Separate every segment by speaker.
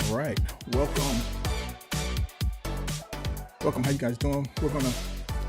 Speaker 1: All right, welcome. Welcome, how you guys doing? We're gonna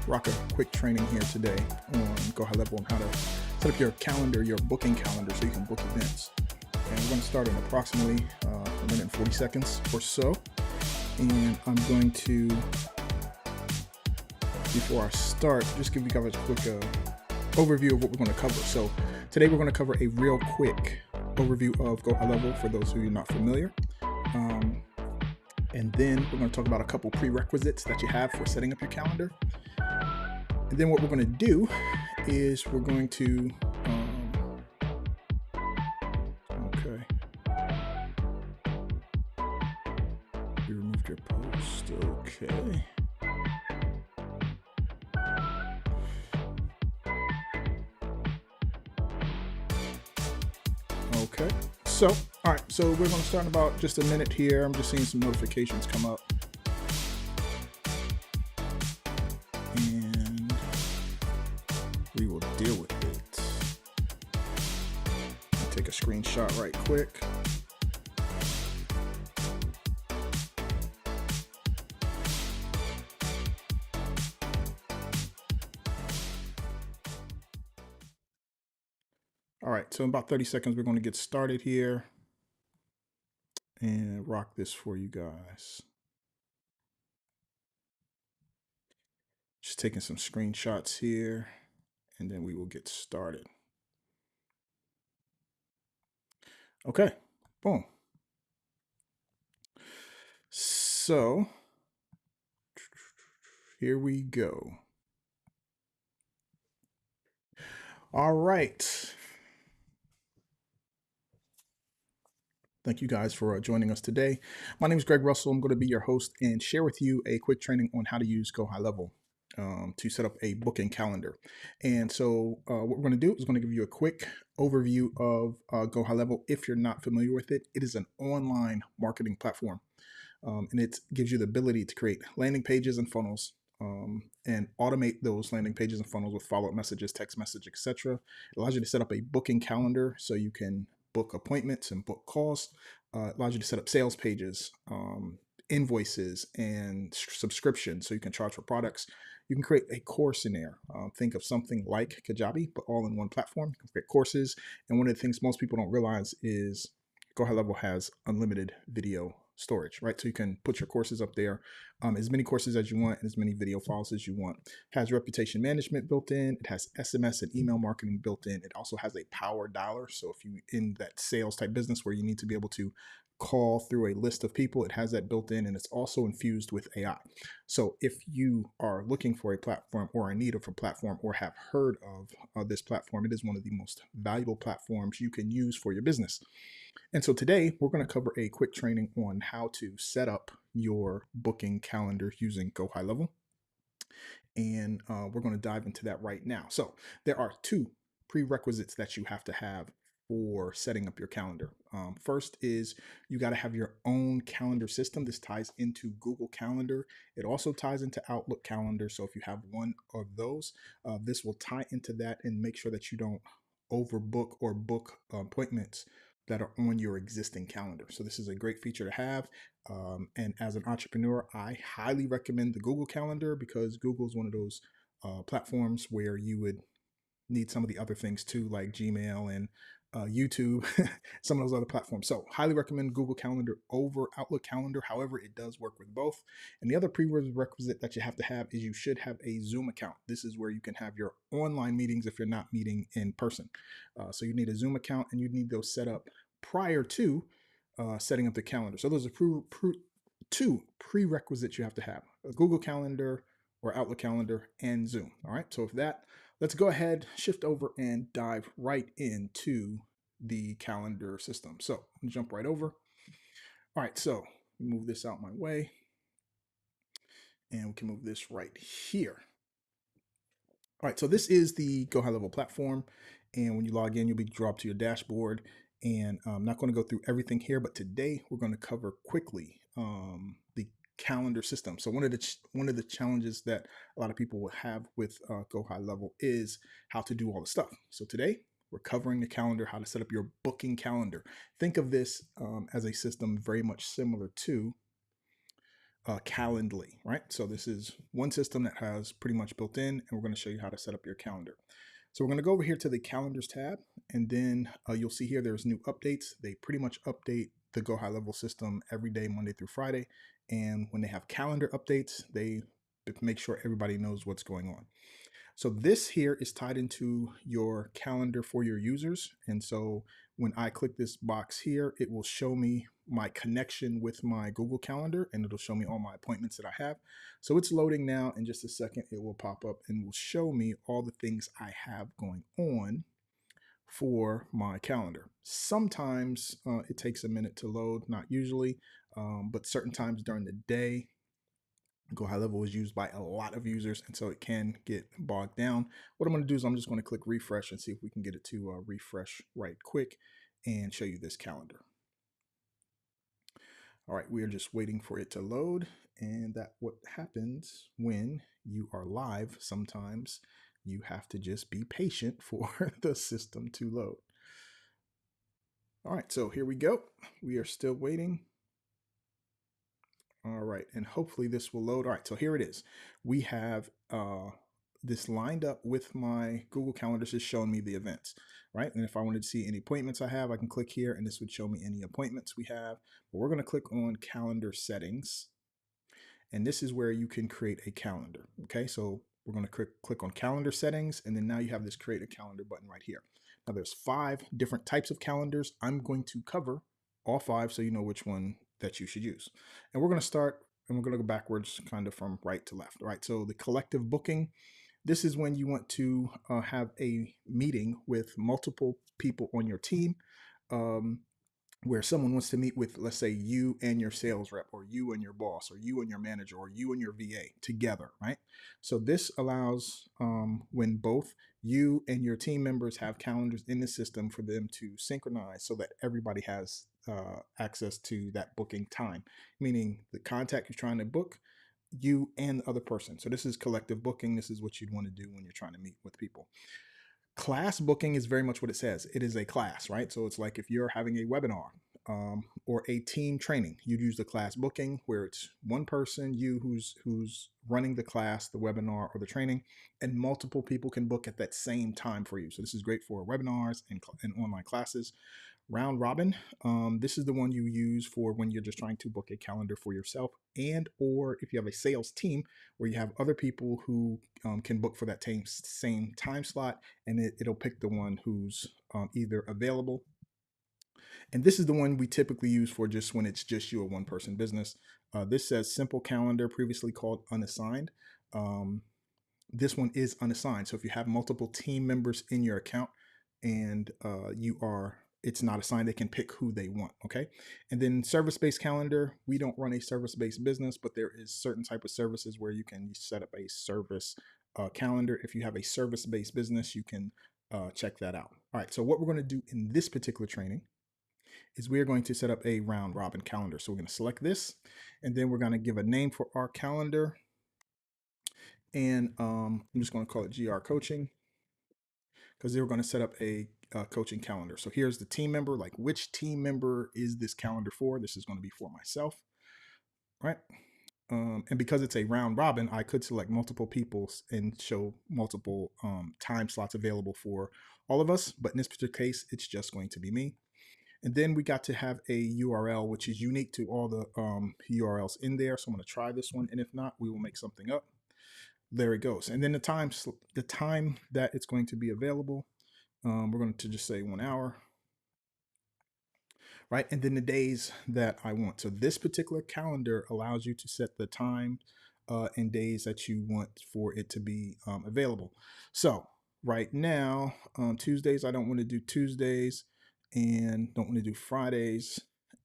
Speaker 1: rock a quick training here today on GoHighLevel on how to set up your calendar, your booking calendar, so you can book events. And we're gonna start in approximately a minute and 40 seconds or so. And I'm going to, before I start, just give you guys a quick overview of what we're gonna cover. So today we're gonna cover a real quick overview of GoHighLevel for those who are not familiar. And then we're going to talk about a couple prerequisites that you have for setting up your calendar. And then what we're going to do is we're going to, okay. You removed your post, okay. Okay, so, all right, so we're going to start in about just a minute here. I'm just seeing some notifications come up. And we will deal with it. I'll take a screenshot right quick. All right, so in about 30 seconds, we're going to get started here and rock this for you guys. Just taking some screenshots here, and then we will get started. Okay, boom. So here we go. All right. Thank you guys for joining us today. My name is Greg Russell. I'm going to be your host and share with you a quick training on how to use GoHighLevel to set up a booking calendar. And so what we're going to do is going to give you a quick overview of GoHighLevel. If you're not familiar with it, it is an online marketing platform. And it gives you the ability to create landing pages and funnels and automate those landing pages and funnels with follow-up messages, text message, etc. It allows you to set up a booking calendar so you can book appointments and book calls. It allows you to set up sales pages, invoices, and subscriptions so you can charge for products. You can create a course in there. Think of something like Kajabi, but all in one platform. You can create courses. And one of the things most people don't realize is GoHighLevel has unlimited video storage, right? So you can put your courses up there, as many courses as you want, and as many video files as you want. It has reputation management built in. It has SMS and email marketing built in. It also has a power dialer. So if you're in that sales type business where you need to be able to call through a list of people, it has that built in, and it's also infused with AI. So if you are looking for a platform or in need of a platform or have heard of this platform, it is one of the most valuable platforms you can use for your business. And so today we're going to cover a quick training on how to set up your booking calendar using GoHighLevel. And we're going to dive into that right now. So there are two prerequisites that you have to have for setting up your calendar. First is you got to have your own calendar system. This ties into Google Calendar. It also ties into Outlook Calendar. So if you have one of those, this will tie into that and make sure that you don't overbook or book appointments that are on your existing calendar. So this is a great feature to have. And as an entrepreneur, I highly recommend the Google Calendar because Google is one of those platforms where you would need some of the other things too, like Gmail and YouTube, some of those other platforms. So highly recommend Google Calendar over Outlook Calendar. However, it does work with both. And the other prerequisite that you have to have is you should have a Zoom account. This is where you can have your online meetings if you're not meeting in person. So you need a Zoom account and you need those set up prior to setting up the calendar. So those are two prerequisites you have to have: a Google Calendar or Outlook Calendar and Zoom. All right, so with that, let's go ahead, shift over and dive right into the calendar system. So I'm gonna jump right over. All right, so move this out my way and we can move this right here. All right, so this is the GoHighLevel platform. And when you log in, you'll be dropped to your dashboard. And I'm not going to go through everything here, but today we're going to cover quickly the calendar system. So one of the challenges that a lot of people will have with GoHighLevel is how to do all the stuff. So today We're covering the calendar, how to set up your booking calendar. Think of this as a system very much similar to Calendly, right? So this is one system that has pretty much built in, and we're going to show you how to set up your calendar. So we're going to go over here to the calendars tab, and then you'll see here there's new updates. They pretty much update the GoHighLevel system every day, Monday through Friday. And when they have calendar updates, they make sure everybody knows what's going on. So this here is tied into your calendar for your users. And so when I click this box here, it will show me my connection with my Google Calendar, and it'll show me all my appointments that I have. So it's loading now. In just a second, it will pop up and will show me all the things I have going on for my calendar. Sometimes it takes a minute to load, not usually, but certain times during the day, GoHighLevel is used by a lot of users, and so it can get bogged down. What I'm going to do is I'm just going to click refresh and see if we can get it to refresh right quick and show you this calendar. All right, we are just waiting for it to load, and that what happens when you are live. Sometimes you have to just be patient for the system to load. All right, so here we go. We are still waiting. All right, and hopefully this will load. All right, so here it is. We have this lined up with my Google Calendar, just showing me the events, right? And if I wanted to see any appointments I have, I can click here and this would show me any appointments we have. But we're going to click on calendar settings. And this is where you can create a calendar. Okay, so we're going to click on calendar settings, and then now you have this create a calendar button right here. Now there's 5 different types of calendars. I'm going to cover all 5 so you know which one that you should use. And we're going to start, and we're going to go backwards kind of from right to left. All right, so the collective booking, this is when you want to have a meeting with multiple people on your team. Where someone wants to meet with, let's say, you and your sales rep, or you and your boss, or you and your manager, or you and your VA together, right? So this allows when both you and your team members have calendars in the system for them to synchronize so that everybody has access to that booking time, meaning the contact you're trying to book, you and the other person. So this is collective booking. This is what you'd want to do when you're trying to meet with people. Class booking is very much what it says. It is a class, right? So it's like if you're having a webinar or a team training, you'd use the class booking where it's one person, you who's running the class, the webinar, or the training, and multiple people can book at that same time for you. So this is great for webinars and online classes. Round robin, this is the one you use for when you're just trying to book a calendar for yourself, and or if you have a sales team where you have other people who can book for that same time slot, and it'll pick the one who's either available. And this is the one we typically use for just when it's just you, a one-person business. This says simple calendar, previously called unassigned. This one is unassigned. So if you have multiple team members in your account and it's not assigned, they can pick who they want. Okay. And then service-based calendar, we don't run a service-based business, but there is certain type of services where you can set up a service calendar. If you have a service-based business, you can check that out. All right. So what we're going to do in this particular training is we are going to set up a round robin calendar. So we're going to select this, and then we're going to give a name for our calendar. And I'm just going to call it GR Coaching, because they were going to set up a coaching calendar. So here's the team member, like which team member is this calendar for? This is going to be for myself, right? And because it's a round robin, I could select multiple people and show multiple time slots available for all of us. But in this particular case, it's just going to be me. And then we got to have a URL, which is unique to all the URLs in there. So I'm going to try this one. And if not, we will make something up. There it goes. And then the time that it's going to be available, we're going to just say 1 hour, right? And then the days that I want. So this particular calendar allows you to set the time and days that you want for it to be available. So right now, Tuesdays, I don't want to do Tuesdays, and don't want to do Fridays,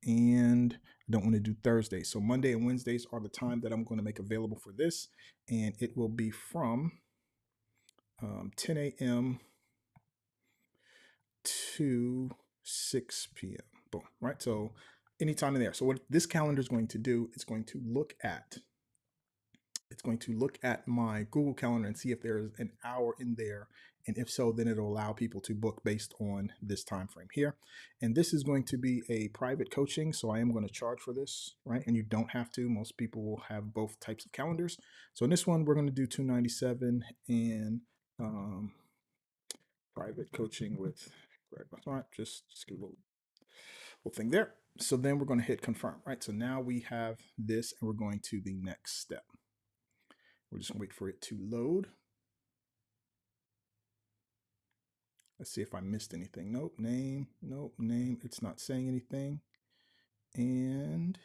Speaker 1: and I don't want to do Thursdays. So Monday and Wednesdays are the time that I'm going to make available for this, and it will be from 10 a.m. to 6 p.m. Boom, right? So anytime in there. So what this calendar is going to do, it's going to look at it's going to look at my Google Calendar and see if there is an hour in there. And if so, then it'll allow people to book based on this time frame here. And this is going to be a private coaching, so I am going to charge for this, right? And you don't have to. Most people will have both types of calendars. So in this one, we're going to do $297 and private coaching with Greg. All right, just give a little thing there. So then we're going to hit confirm, right? So now we have this, and we're going to the next step. We're just gonna wait for it to load. Let's see if I missed anything. Nope, name, nope, name. It's not saying anything. And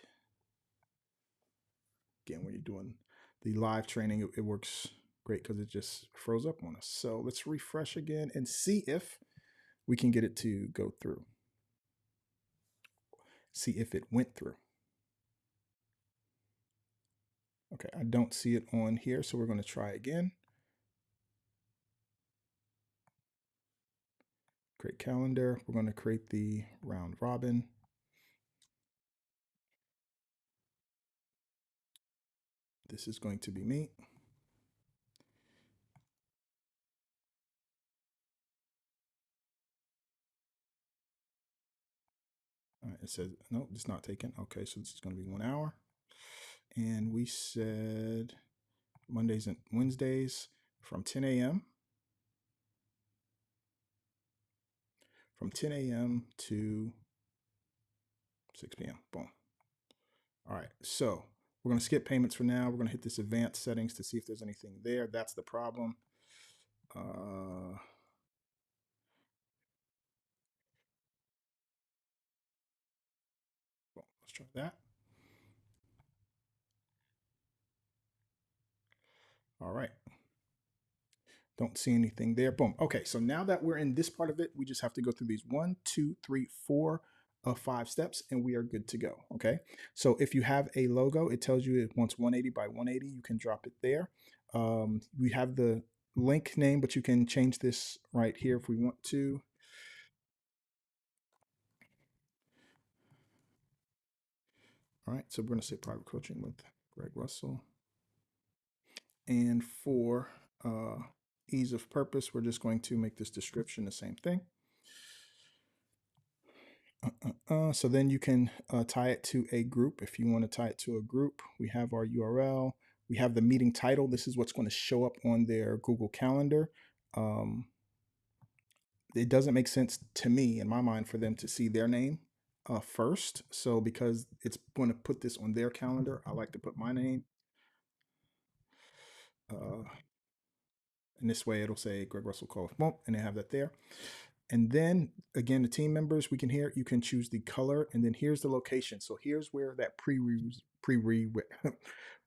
Speaker 1: again, when you're doing the live training, it works great because it just froze up on us. So let's refresh again and see if we can get it to go through. See if it went through. Okay, I don't see it on here, so we're going to try again. Create calendar. We're going to create the round robin. This is going to be me. All right, it says, nope, it's not taken. Okay, so this is going to be 1 hour. And we said Mondays and Wednesdays from 10 a.m. From 10 a.m. to 6 p.m. Boom. All right, so we're going to skip payments for now. We're going to hit this advanced settings to see if there's anything there. That's the problem. Well, let's try that. All right. Don't see anything there. Boom. Okay, so now that we're in this part of it, we just have to go through these 1, 2, 3, 4 of 5 steps, and we are good to go. Okay, so if you have a logo, it tells you it wants 180 by 180. You can drop it there. We have the link name, but you can change this right here if we want to. All right, so we're going to say private coaching with Greg Russell. And for ease of purpose, we're just going to make this description the same thing. So then you can tie it to a group. If you want to tie it to a group, we have our URL. We have the meeting title. This is what's going to show up on their Google Calendar. It doesn't make sense to me, in my mind, for them to see their name first. So because it's going to put this on their calendar, I like to put my name. And this way it'll say Greg Russell Cole, and they have that there. And then again, the team members, we can hear, you can choose the color, and then here's the location. So here's where that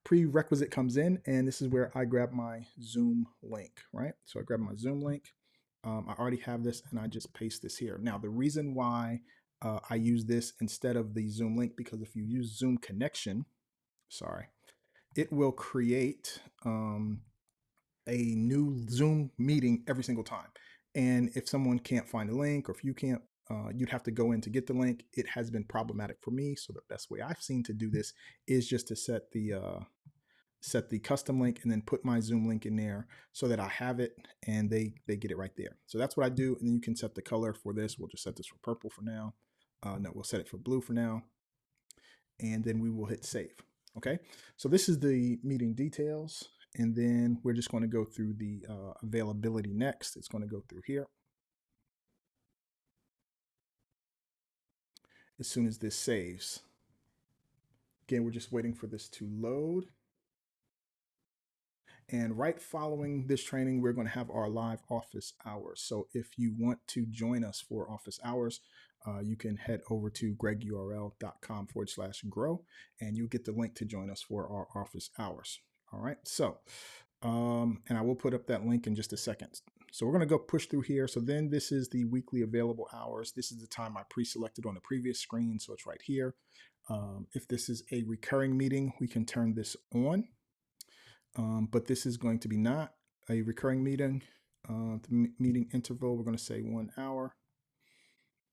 Speaker 1: prerequisite comes in. And this is where I grab my Zoom link, right? So I grab my Zoom link. I already have this and I just paste this here. Now, the reason why I use this instead of the Zoom link, because if you use Zoom connection, it will create a new Zoom meeting every single time. And if someone can't find a link, or if you can't, you'd have to go in to get the link. It has been problematic for me. So the best way I've seen to do this is just to set the custom link and then put my Zoom link in there so that I have it and they get it right there. So that's what I do. And then you can set the color for this. We'll just set this for purple for now. No, we'll set it for blue for now. And then we will hit save. Okay. So this is the meeting details. And then we're just going to go through the availability next. It's going to go through here. As soon as this saves. Again, we're just waiting for this to load. And right following this training, we're going to have our live office hours. So if you want to join us for office hours, you can head over to gregurl.com/grow, and you'll get the link to join us for our office hours. All right. So, and I will put up that link in just a second. So we're going to go push through here. So then this is the weekly available hours. This is the time I pre-selected on the previous screen. So it's right here. If this is a recurring meeting, we can turn this on. But this is going to be not a recurring meeting. The meeting interval, we're going to say 1 hour.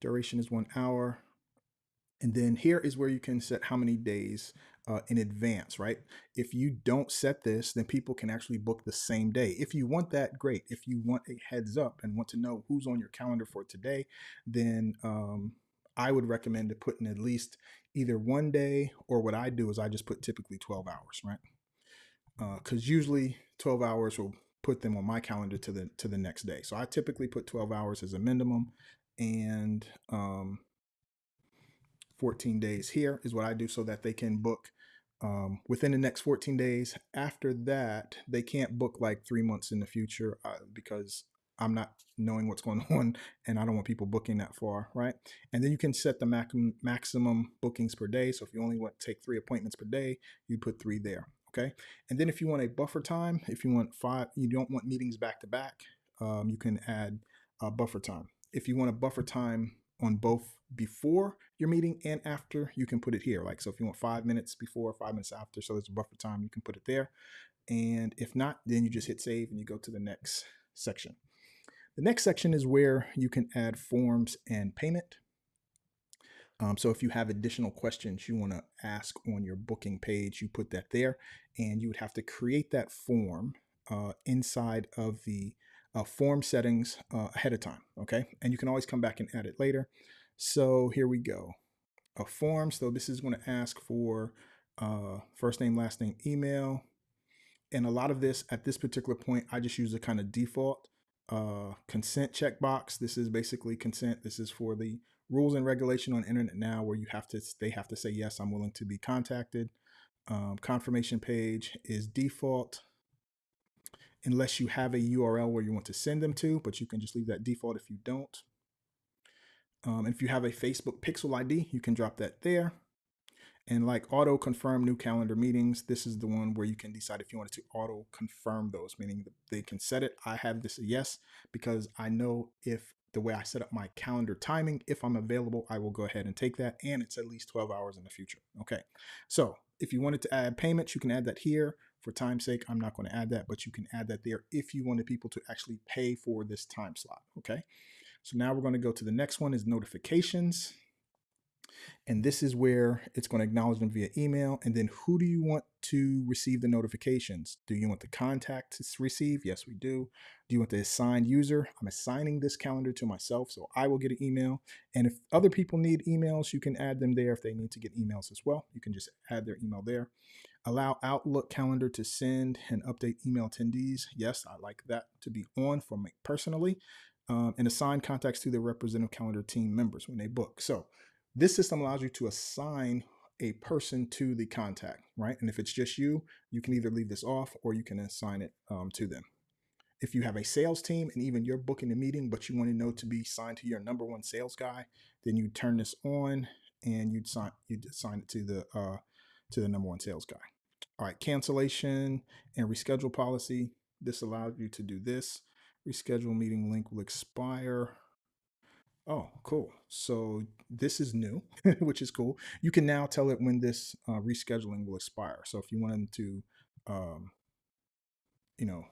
Speaker 1: Duration is 1 hour. And then here is where you can set how many days in advance, right? If you don't set this, then people can actually book the same day. If you want that, great. If you want a heads up and want to know who's on your calendar for today, then I would recommend to put in at least either one day, or what I do is I just put typically 12 hours, right? Because usually 12 hours will put them on my calendar to the next day. So I typically put 12 hours as a minimum, and 14 days here is what I do so that they can book within the next 14 days. After that, they can't book like 3 months in the future because I'm not knowing what's going on and I don't want people booking that far, right? And then you can set the maximum bookings per day. So if you only want to take 3 appointments per day, you put 3 there, okay? And then if you want a buffer time, if you want 5, you don't want meetings back to back, you can add buffer time. If you want a buffer time on both before your meeting and after, you can put it here. Like, so if you want 5 minutes before, 5 minutes after, so there's a buffer time, you can put it there. And if not, then you just hit save and you go to the next section. The next section is where you can add forms and payment. So if you have additional questions you want to ask on your booking page, you put that there, and you would have to create that form inside of the form settings ahead of time, okay? And you can always come back and add it later. So here we go. A form, so this is going to ask for first name, last name, email. And a lot of this, at this particular point, I just use a kind of default consent checkbox. This is basically consent. This is for the rules and regulation on internet now, where they have to say, yes, I'm willing to be contacted. Confirmation page is default unless you have a URL where you want to send them to, but you can just leave that default if you don't. If you have a Facebook Pixel ID, you can drop that there. And like auto confirm new calendar meetings, this is the one where you can decide if you wanted to auto confirm those, meaning they can set it. I have this a yes, because I know if the way I set up my calendar timing, if I'm available, I will go ahead and take that. And it's at least 12 hours in the future. Okay. So if you wanted to add payments, you can add that here. For time's sake, I'm not going to add that, but you can add that there if you wanted people to actually pay for this time slot. Okay. So now we're going to go to the next one, is notifications. And this is where it's going to acknowledge them via email. And then who do you want to receive the notifications? Do you want the contact to receive? Yes, we do. Do you want the assigned user? I'm assigning this calendar to myself, so I will get an email. And if other people need emails, you can add them there. If they need to get emails as well, you can just add their email there. Allow Outlook calendar to send and update email attendees. Yes, I like that to be on for me personally. And assign contacts to the representative calendar team members when they book. So this system allows you to assign a person to the contact, right? And if it's just you, you can either leave this off or you can assign it to them. If you have a sales team and even you're booking a meeting, but you want to know to be assigned to your number one sales guy, then you turn this on and you'd assign it to the number one sales guy. All right, cancellation and reschedule policy. This allows you to do this. Reschedule meeting link will expire. Oh, cool. So this is new, which is cool. You can now tell it when this rescheduling will expire. So if you want them to, um, you know,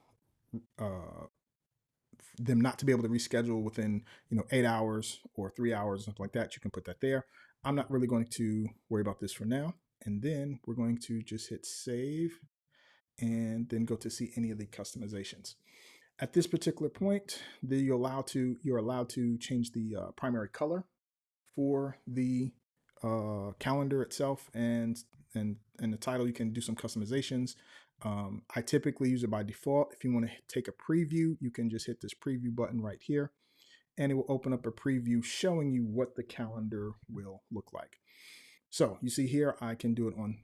Speaker 1: them not to be able to reschedule within, 8 hours or 3 hours, something like that, you can put that there. I'm not really going to worry about this for now. And then we're going to just hit save and then go to see any of the customizations. At this particular point, you're allowed to change the primary color for the calendar itself, and the title. You can do some customizations. I typically use it by default. If you want to take a preview, you can just hit this preview button right here, and it will open up a preview showing you what the calendar will look like. So you see here, I can do it on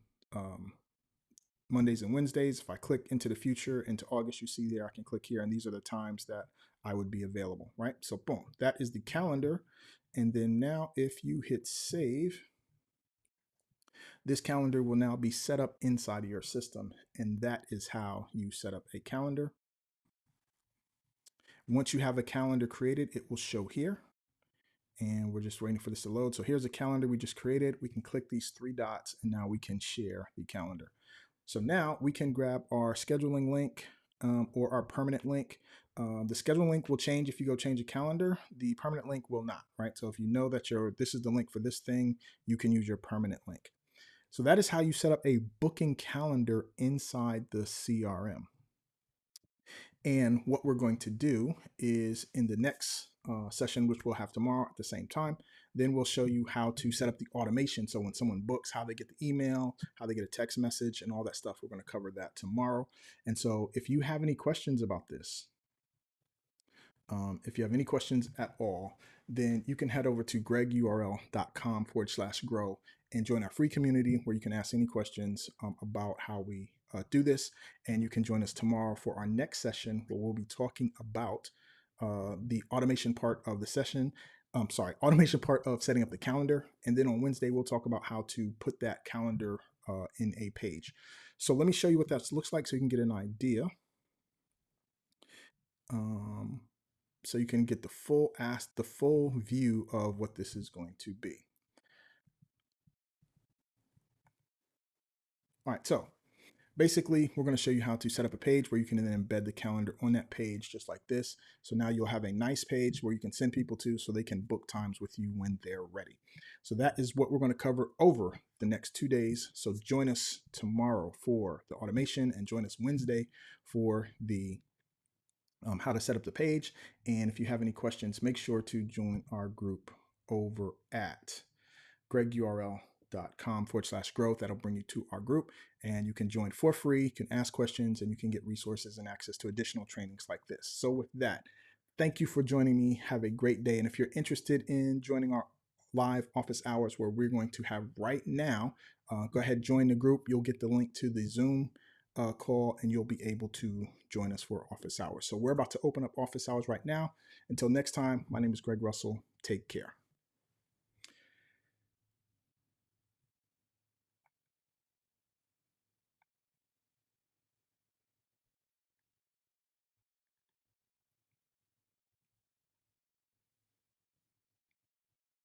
Speaker 1: Mondays and Wednesdays. If I click into the future, into August, you see there, I can click here, and these are the times that I would be available, right? So boom, that is the calendar. And then now if you hit save, this calendar will now be set up inside of your system. And that is how you set up a calendar. Once you have a calendar created, it will show here. And we're just waiting for this to load. So here's a calendar we just created. We can click these 3 dots and now we can share the calendar. So now we can grab our scheduling link or our permanent link. The schedule link will change if you go change a calendar. The permanent link will not, right? So if you know that this is the link for this thing, you can use your permanent link. So that is how you set up a booking calendar inside the CRM. And what we're going to do is in the next session, which we'll have tomorrow at the same time, then we'll show you how to set up the automation. So when someone books, how they get the email, how they get a text message, and all that stuff. We're going to cover that tomorrow. And so if you have any questions about this, if you have any questions at all, then you can head over to gregurl.com/grow and join our free community where you can ask any questions about how we do this. And you can join us tomorrow for our next session where we'll be talking about the automation part of the session. Automation part of setting up the calendar. And then on Wednesday, we'll talk about how to put that calendar in a page. So let me show you what that looks like so you can get an idea. So you can get the full view of what this is going to be. All right, so basically we're going to show you how to set up a page where you can then embed the calendar on that page just like this. So now you'll have a nice page where you can send people to so they can book times with you when they're ready. So that is what we're going to cover over the next 2 days. So join us tomorrow for the automation and join us Wednesday for the how to set up the page. And if you have any questions, make sure to join our group over at gregurl.com/growth. That'll bring you to our group and you can join for free. You can ask questions and you can get resources and access to additional trainings like this. So with that, thank you for joining me. Have a great day. And if you're interested in joining our live office hours where we're going to have right now, go ahead, join the group. You'll get the link to the Zoom call and you'll be able to join us for office hours. So we're about to open up office hours right now. Until next time, my name is Greg Russell. Take care.